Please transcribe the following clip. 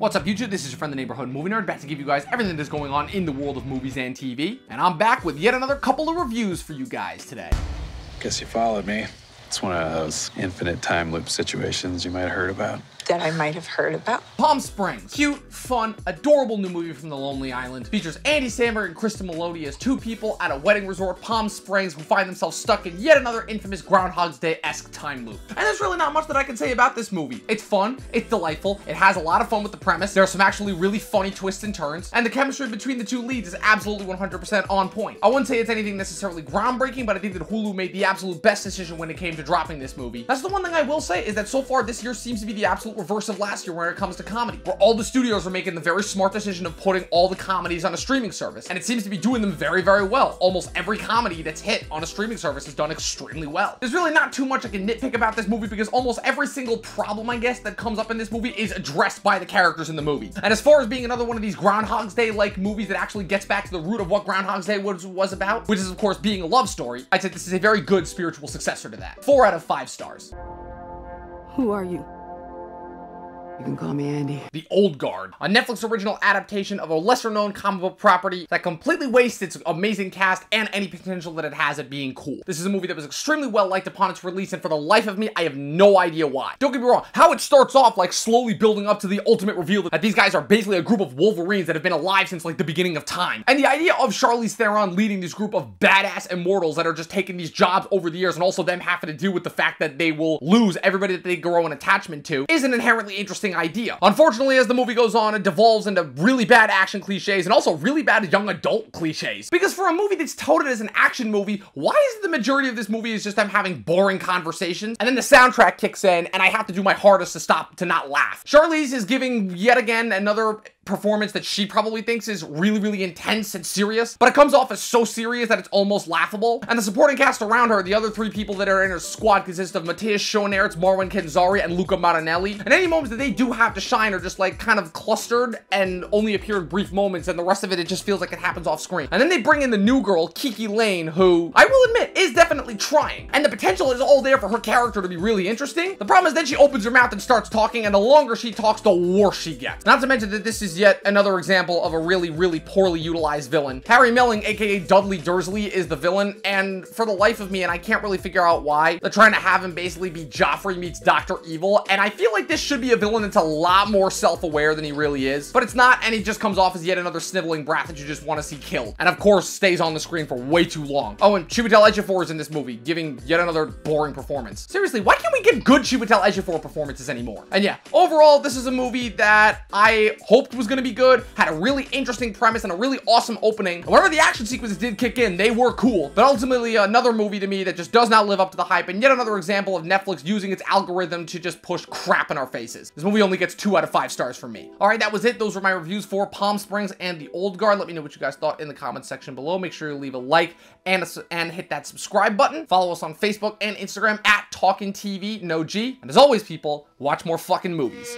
What's up, YouTube? This is your friend, the neighborhood movie nerd, back to give you guys everything that's going on in the world of movies and TV. And I'm back with yet another couple of reviews for you guys today. Guess you followed me. It's one of those infinite time loop situations you might have heard about. That I might have heard about. Palm Springs. Cute, fun, adorable new movie from the Lonely Island. Features Andy Samberg and Cristin Milioti as two people at a wedding resort, Palm Springs, who find themselves stuck in yet another infamous Groundhog's Day-esque time loop. And there's really not much that I can say about this movie. It's fun, it's delightful, it has a lot of fun with the premise, there are some actually really funny twists and turns, and the chemistry between the two leads is absolutely 100% on point. I wouldn't say it's anything necessarily groundbreaking, but I think that Hulu made the absolute best decision when it came to dropping this movie. That's the one thing I will say, is that so far this year seems to be the absolute reverse of last year when it comes to comedy, where all the studios are making the very smart decision of putting all the comedies on a streaming service, and it seems to be doing them very, very well. Almost every comedy that's hit on a streaming service is done extremely well. There's really not too much I can nitpick about this movie because almost every single problem, I guess, that comes up in this movie is addressed by the characters in the movie. And as far as being another one of these Groundhog's Day-like movies that actually gets back to the root of what Groundhog's Day was about, which is, of course, being a love story, I'd say this is a very good spiritual successor to that. 4 out of 5 stars. Who are you? You can call me Andy. The Old Guard, a Netflix original adaptation of a lesser-known comic book property that completely wastes its amazing cast and any potential that it has at being cool. This is a movie that was extremely well-liked upon its release, and for the life of me, I have no idea why. Don't get me wrong, how it starts off like slowly building up to the ultimate reveal that these guys are basically a group of Wolverines that have been alive since like the beginning of time. And the idea of Charlize Theron leading this group of badass immortals that are just taking these jobs over the years, and also them having to deal with the fact that they will lose everybody that they grow an attachment to, is an inherently interesting idea. Unfortunately, as the movie goes on, it devolves into really bad action cliches and also really bad young adult cliches. Because for a movie that's touted as an action movie, why is it the majority of this movie is just them having boring conversations, and then the soundtrack kicks in and I have to do my hardest to stop to not laugh? Charlize is giving yet again another performance that she probably thinks is really, really intense and serious, but it comes off as so serious that it's almost laughable. And the supporting cast around her, the other 3 people that are in her squad, consist of Matthias Schoenaerts, Marwan Kenzari, and Luca Marinelli. And any moments that they do have to shine are just like kind of clustered and only appear in brief moments, and the rest of it just feels like it happens off screen. And then they bring in the new girl, Kiki Lane, who I will admit is definitely trying, and the potential is all there for her character to be really interesting. The problem is then she opens her mouth and starts talking, and the longer she talks, the worse she gets. Not to mention that this is yet another example of a really, really poorly utilized villain. Harry Melling, aka Dudley Dursley, is the villain, and for the life of me, and I can't really figure out why, they're trying to have him basically be Joffrey meets Dr. Evil, and I feel like this should be a villain that's a lot more self-aware than he really is, but it's not, and he just comes off as yet another sniveling brat that you just want to see killed, and of course stays on the screen for way too long. Oh, and Chiwetel Ejiofor is in this movie, giving yet another boring performance. Seriously, why can't we get good Chiwetel Ejiofor performances anymore? And yeah, overall, this is a movie that I hoped was going to be good, had a really interesting premise and a really awesome opening. And whenever the action sequences did kick in, they were cool, but ultimately another movie to me that just does not live up to the hype, and yet another example of Netflix using its algorithm to just push crap in our faces. This movie only gets 2 out of 5 stars from me. All right, that was it. Those were my reviews for Palm Springs and The Old Guard. Let me know what you guys thought in the comments section below. Make sure you leave a like and hit that subscribe button. Follow us on Facebook and Instagram at Talkin TV, no G. And as always, people, watch more fucking movies.